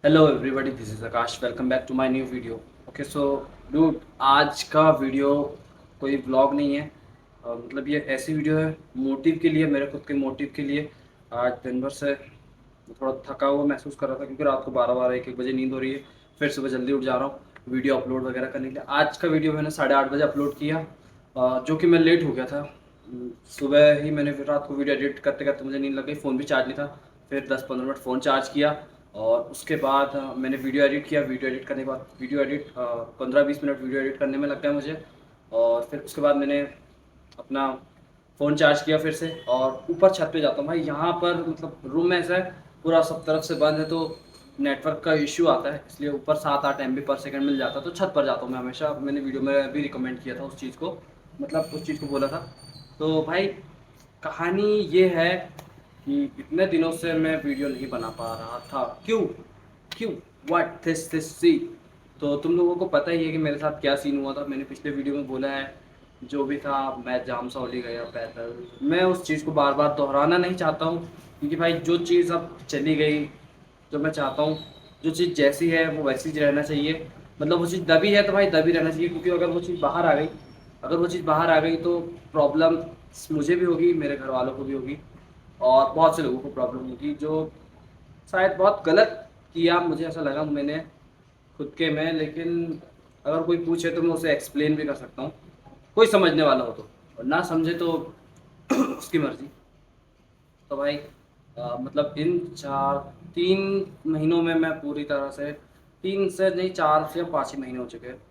Hello everybody, this is Akash. Welcome back to my new video. Okay so dude, आज का video कोई vlog नहीं है। मतलब ये ऐसी वीडियो है मोटिव के लिए, मेरे खुद के मोटिव के लिए। आज दिन भर से थोड़ा थका हुआ महसूस कर रहा था क्योंकि रात को 12-12 1-1 बजे नींद हो रही है। फिर सुबह जल्दी उठ जा रहा हूँ वीडियो अपलोड वगैरह करने के लिए। आज का वीडियो मैंने 8:30 बजे अपलोड किया, जो कि मैं लेट हो गया था। सुबह ही मैंने फिर रात को वीडियो एडिट करते करते मुझे नींद लग गई, फ़ोन भी चार्ज नहीं था। फिर 10-15 मिनट फ़ोन चार्ज किया और उसके बाद मैंने वीडियो एडिट किया। वीडियो एडिट करने के बाद 15-20 मिनट वीडियो एडिट करने में लग गया मुझे। और फिर उसके बाद मैंने अपना फ़ोन चार्ज किया फिर से और ऊपर छत पे जाता हूँ। भाई यहाँ पर मतलब रूम में ऐसा है, पूरा सब तरफ से बंद है तो नेटवर्क का इश्यू आता है, इसलिए ऊपर 7-8 MB पर सेकंड मिल जाता है तो छत पर जाता हूँ मैं हमेशा। मैंने वीडियो में भी रिकमेंड किया था उस चीज़ को, मतलब उस चीज़ को बोला था। तो भाई कहानी ये है कि इतने दिनों से मैं वीडियो नहीं बना पा रहा था। क्यों क्यों व्हाट दिस सी। तो तुम लोगों को पता ही है कि मेरे साथ क्या सीन हुआ था। मैंने पिछले वीडियो में बोला है जो भी था, मैं जाम सौली गया पैदल। मैं उस चीज़ को बार बार दोहराना नहीं चाहता हूँ क्योंकि भाई जो चीज़ अब चली गई, जो मैं चाहता हूँ जो चीज़ जैसी है वो वैसी ही रहना चाहिए। मतलब वो चीज़ दबी है तो भाई दबी रहना चाहिए, क्योंकि अगर वो चीज़ बाहर आ गई, अगर वो चीज़ बाहर आ गई तो प्रॉब्लम मुझे भी होगी, मेरे घर वालों को भी होगी और बहुत से लोगों को प्रॉब्लम होगी जो शायद बहुत गलत किया। मुझे ऐसा लगा मैंने खुद के में, लेकिन अगर कोई पूछे तो मैं उसे एक्सप्लेन भी कर सकता हूँ, कोई समझने वाला हो तो। और ना समझे तो उसकी मर्ज़ी। तो भाई मतलब इन 3 महीनों में मैं पूरी तरह से, 3 से नहीं 4 से 5 ही महीने हो चुके हैं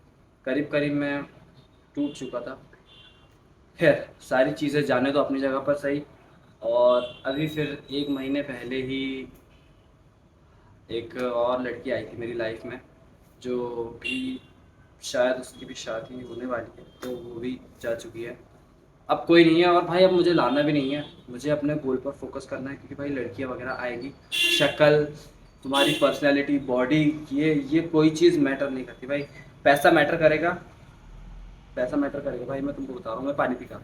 करीब करीब मैं टूट चुका था। खैर सारी चीज़ें जाने तो अपनी जगह पर सही। और अभी फिर 1 महीने पहले ही एक और लड़की आई थी मेरी लाइफ में, जो भी शायद उसकी भी शादी होने वाली है, तो वो भी जा चुकी है। अब कोई नहीं है और भाई अब मुझे लाना भी नहीं है, मुझे अपने गोल पर फोकस करना है क्योंकि भाई लड़कियां वगैरह आएंगी, शक्ल, तुम्हारी पर्सनैलिटी, बॉडी, ये कोई चीज़ मैटर नहीं करती भाई। पैसा मैटर करेगा, पैसा मैटर करेगा भाई। मैं तुमको बता रहा हूँ, मैं पानी पी का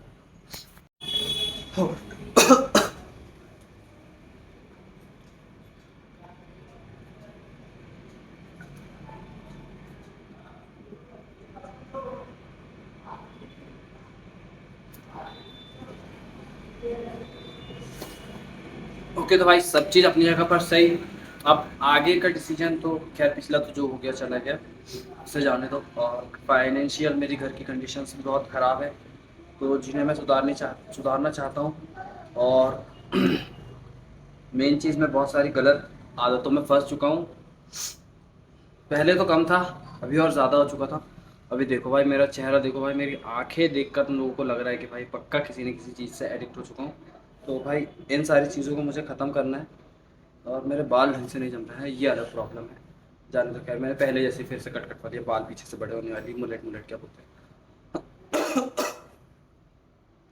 ओके। तो भाई सब चीज़ अपनी जगह पर सही। अब आगे का डिसीजन तो खैर पिछला तो जो हो गया चला गया, उससे जाने दो। और फाइनेंशियल मेरी घर की कंडीशंस भी बहुत ख़राब है, तो जिन्हें मैं सुधारना चाहता हूँ। और मेन चीज़, मैं बहुत सारी गलत आदतों में फंस चुका हूँ। पहले तो कम था, अभी और ज़्यादा हो चुका था। अभी देखो भाई मेरा चेहरा देखो भाई, मेरी आंखें देखकर तुम लोगों को लग रहा है कि भाई पक्का किसी न किसी चीज़ से एडिक्ट हो चुका हूँ। तो भाई इन सारी चीज़ों को मुझे ख़त्म करना है। और मेरे बाल ढंग से नहीं जम रहे हैं, ये अलग प्रॉब्लम है। जाने तो खैर मैंने पहले जैसे फिर से कट कटवा दिया, बाल पीछे से बड़े होने वाली, मुलेट मुलेट क्या बोलते हैं।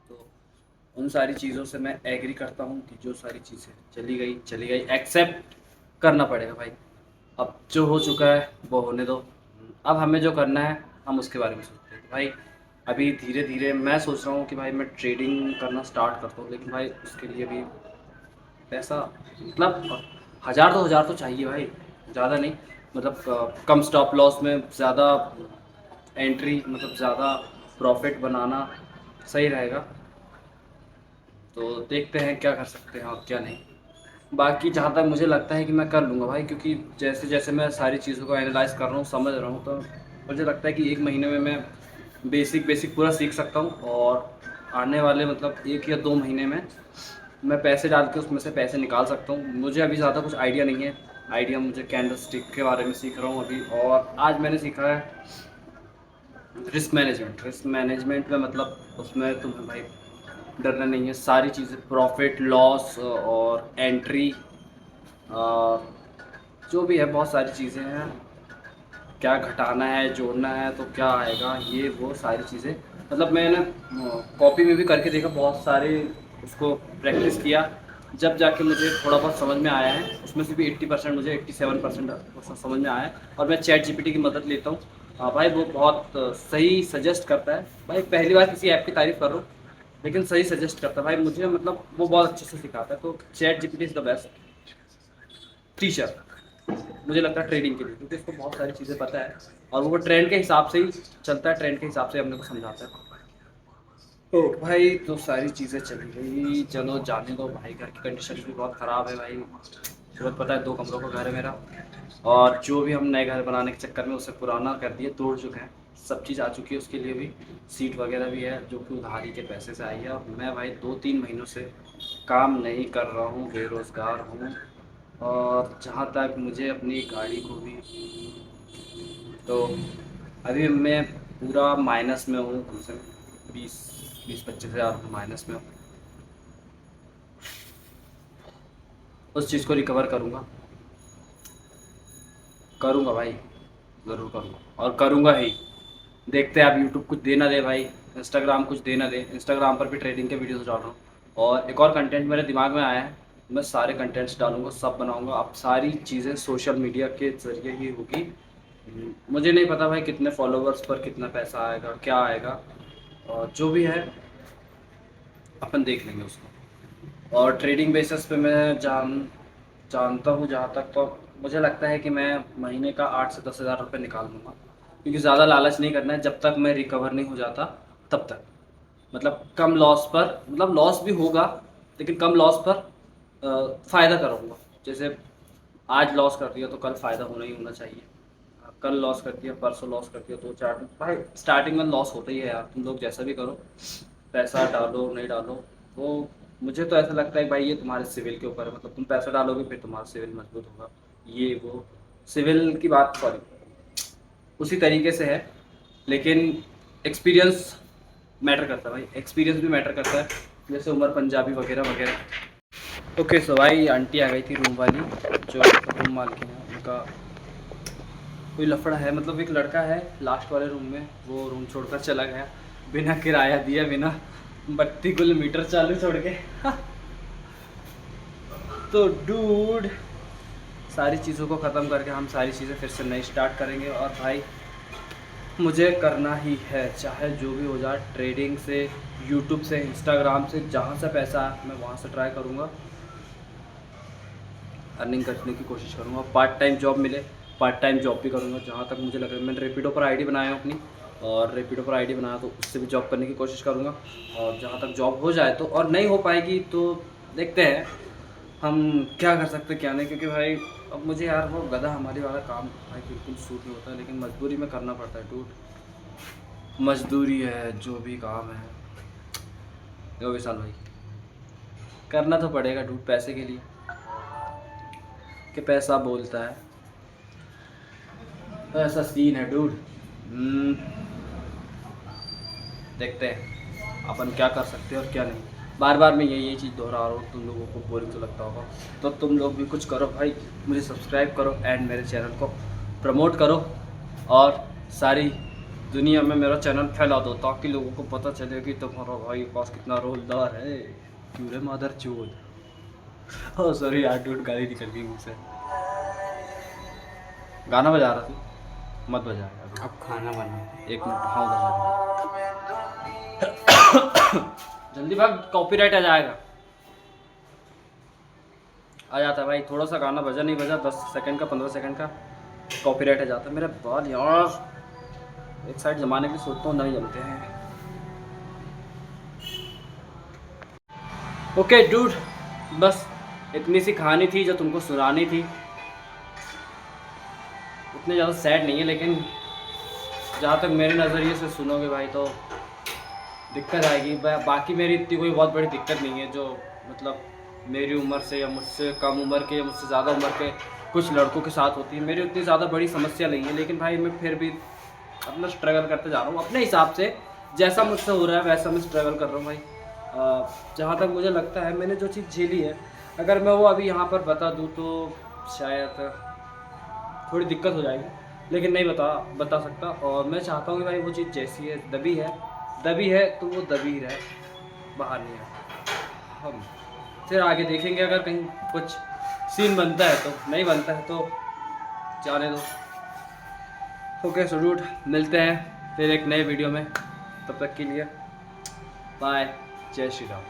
तो उन सारी चीज़ों से मैं एग्री करता हूँ कि जो सारी चीज़ें चली गई, एक्सेप्ट करना पड़ेगा भाई। अब जो हो चुका है वो होने दो। अब हमें जो करना है हम उसके बारे में सोचते हैं। तो भाई अभी धीरे धीरे मैं सोच रहा हूँ कि भाई मैं ट्रेडिंग करना स्टार्ट करता हूँ, लेकिन भाई उसके लिए भी पैसा, मतलब 1000 तो चाहिए भाई, ज़्यादा नहीं। मतलब कम स्टॉप लॉस में ज़्यादा एंट्री, मतलब ज़्यादा प्रॉफिट बनाना सही रहेगा। तो देखते हैं क्या कर सकते हैं और क्या नहीं। बाकी जहाँ तक मुझे लगता है कि मैं कर लूँगा भाई, क्योंकि जैसे जैसे मैं सारी चीज़ों को एनालाइज़ कर रहा हूँ, समझ रहा हूँ, तो मुझे लगता है कि 1 महीने में मैं बेसिक बेसिक पूरा सीख सकता हूँ। और आने वाले मतलब 1 या 2 महीने में मैं पैसे डाल के उसमें से पैसे निकाल सकता हूँ। मुझे अभी ज़्यादा कुछ आइडिया नहीं है। आइडिया मुझे कैंडल स्टिक के बारे में सीख रहा हूँ अभी। और आज मैंने सीखा है रिस्क मैनेजमेंट में, मतलब उसमें तुम्हें भाई डरना नहीं है। सारी चीज़ें प्रॉफिट लॉस और एंट्री, जो भी है बहुत सारी चीज़ें हैं। क्या घटाना है, जोड़ना है तो क्या आएगा, ये वो सारी चीज़ें, मतलब मैंने कॉपी में भी करके देखा बहुत सारे, उसको प्रैक्टिस किया, जब जाके मुझे थोड़ा बहुत समझ में आया है। उसमें से भी 80% मुझे 87% समझ में आया है। और मैं चैट जीपीटी की मदद लेता हूँ। हाँ भाई वो बहुत सही सजेस्ट करता है भाई। पहली बार किसी ऐप की तारीफ़ कर रहा हूँ, लेकिन सही सजेस्ट करता है भाई मुझे, मतलब वो बहुत अच्छे से सिखाता है। तो chat GPT is the best teacher. मुझे लगता है ट्रेडिंग के लिए, क्योंकि इसको बहुत सारी चीज़ें पता है और वो ट्रेंड के हिसाब से ही चलता है, ट्रेंड के हिसाब से अपने को समझाता है। तो भाई तो सारी चीज़ें चली गई, चलो जाने दो भाई। घर की कंडीशन भी बहुत ख़राब है भाई, तुरंत पता है 2 कमरों का घर है मेरा, और जो भी हम नए घर बनाने के चक्कर में उसे पुराना कर दिए, तोड़ चुके हैं। सब चीज़ आ चुकी है, उसके लिए भी सीट वगैरह भी है जो कि उधारी के पैसे से आई है। और मैं भाई 2-3 महीनों से काम नहीं कर रहा हूँ, बेरोज़गार हूँ। और जहाँ तक मुझे अपनी गाड़ी को भी, तो अभी मैं पूरा माइनस में हूँ, कम से कम 20-25 हज़ार माइनस में हूँ। उस चीज़ को रिकवर करूँगा भाई, ज़रूर करूँगा और करूँगा ही। देखते हैं अब यूट्यूब कुछ दे ना दे भाई, इंस्टाग्राम कुछ दे ना दे। इंस्टाग्राम पर भी ट्रेडिंग के वीडियोस डाल रहा हूँ, और एक और कंटेंट मेरे दिमाग में आया है, मैं सारे कंटेंट्स डालूँगा, सब बनाऊँगा। अब सारी चीज़ें सोशल मीडिया के ज़रिए ही होगी। मुझे नहीं पता भाई कितने फॉलोवर्स पर कितना पैसा आएगा, क्या आएगा, और जो भी है अपन देख लेंगे उसको। और ट्रेडिंग बेसिस पे मैं जानता हूँ जहाँ तक, तो मुझे लगता है कि मैं महीने का 8 से 10 हज़ार रुपये निकाल लूँगा, क्योंकि ज़्यादा लालच नहीं करना है जब तक मैं रिकवर नहीं हो जाता तब तक। मतलब कम लॉस पर, मतलब लॉस भी होगा लेकिन कम लॉस पर फ़ायदा करूँगा। जैसे आज लॉस कर दिया तो कल फ़ायदा होना ही होना चाहिए। कल लॉस कर दिया, परसों लॉस कर दिया, 2-4 दिन भाई स्टार्टिंग में लॉस होता ही है यार। तुम लोग जैसा भी करो, पैसा डालो नहीं डालो, तो मुझे तो ऐसा लगता है भाई ये तुम्हारे सिविल के ऊपर है। मतलब तुम पैसा डालोगे फिर तुम्हारा सिविल मजबूत होगा, ये वो सिविल की बात, सॉरी, उसी तरीके से है। लेकिन एक्सपीरियंस मैटर करता है भाई, एक्सपीरियंस भी मैटर करता है, जैसे उमर पंजाबी वगैरह वगैरह। ओके सो भाई आंटी आ गई थी रूम वाली, जो रूम मालकिन है, उनका कोई लफड़ा है। मतलब एक लड़का है लास्ट वाले रूम में, वो रूम छोड़कर चला गया बिना किराया दिया, बिना बत्ती गुल मीटर चालू छोड़ के। तो डूड सारी चीज़ों को ख़त्म करके हम सारी चीज़ें फिर से नई स्टार्ट करेंगे। और भाई मुझे करना ही है, चाहे जो भी हो जाए। ट्रेडिंग से, यूट्यूब से, इंस्टाग्राम से, जहाँ से पैसा है मैं वहाँ से ट्राई करूँगा, अर्निंग करने की कोशिश करूँगा। पार्ट टाइम जॉब मिले, पार्ट टाइम जॉब भी करूँगा। जहाँ तक मुझे लग रहा है, मैंने रेपिडो पर आईडी बनाया है अपनी, और रेपिडो पर आईडी बनाया तो उससे भी जॉब करने की कोशिश करूँगा। और जहाँ तक जॉब हो जाए तो, और नहीं हो पाएगी तो देखते हैं हम क्या कर सकते क्या नहीं। क्योंकि भाई अब मुझे यार वो गधा हमारी वाला काम भाई बिल्कुल सूट नहीं होता, लेकिन मजबूरी में करना पड़ता है डूड। मजदूरी है, जो भी काम है। देखो विशाल भाई, करना तो पड़ेगा डूड, पैसे के लिए, कि पैसा बोलता है, तो ऐसा सीन है डूड। देखते हैं अपन क्या कर सकते हैं और क्या नहीं। बार बार मैं यही चीज़ दोहरा रहा हूँ, तुम लोगों को बोरिंग तो लगता होगा, तो तुम लोग भी कुछ करो भाई, मुझे सब्सक्राइब करो एंड मेरे चैनल को प्रमोट करो, और सारी दुनिया में मेरा चैनल फैला दो, ताकि लोगों को पता चले कि तुम्हारा भाई के पास कितना रोलदार है। क्यों रे मादर चोद। ओह सॉरी यार डूड, गाली निकल गई मुझसे। गाना बजा रहा था, मत बजा यार। अब खाना बना। 1 मिनट, हाँ उधर जल्दी भाग, कॉपीराइट आ जाएगा। आ जाता है भाई, थोड़ा सा गाना बजा नहीं बजा, 10 सेकंड का, 15 सेकंड का, कॉपीराइट आ जाता है। मेरे बाल यार एक साइड जमाने की सोचता हूँ, नहीं जमते हैं। ओके डूड, बस इतनी सी कहानी थी जो तुमको सुनानी थी। उतने ज़्यादा सैड नहीं है, लेकिन जहाँ तक मेरे नज़रिए से सुनोगे भाई तो दिक्कत आएगी। बाकी मेरी इतनी कोई बहुत बड़ी दिक्कत नहीं है, जो मतलब मेरी उम्र से या मुझसे कम उम्र के या मुझसे ज़्यादा उम्र के कुछ लड़कों के साथ होती है। मेरी उतनी ज़्यादा बड़ी समस्या नहीं है, लेकिन भाई मैं फिर भी अपना स्ट्रगल करते जा रहा हूँ अपने हिसाब से। जैसा मुझसे हो रहा है वैसा मैं स्ट्रगल कर रहा हूँ भाई। जहाँ तक मुझे लगता है मैंने जो चीज़ झेली है, अगर मैं वो अभी यहाँ पर बता दूँ तो शायद थोड़ी दिक्कत हो जाएगी, लेकिन नहीं बता सकता। और मैं चाहता हूँ कि भाई वो चीज़ जैसी है, दबी है तो वो दबी ही रहे, बाहर नहीं है। हम फिर आगे देखेंगे, अगर कहीं कुछ सीन बनता है तो, नहीं बनता है तो जाने दो। ओके सो डूड, मिलते हैं फिर एक नए वीडियो में, तब तक के लिए बाय, जय श्री राम।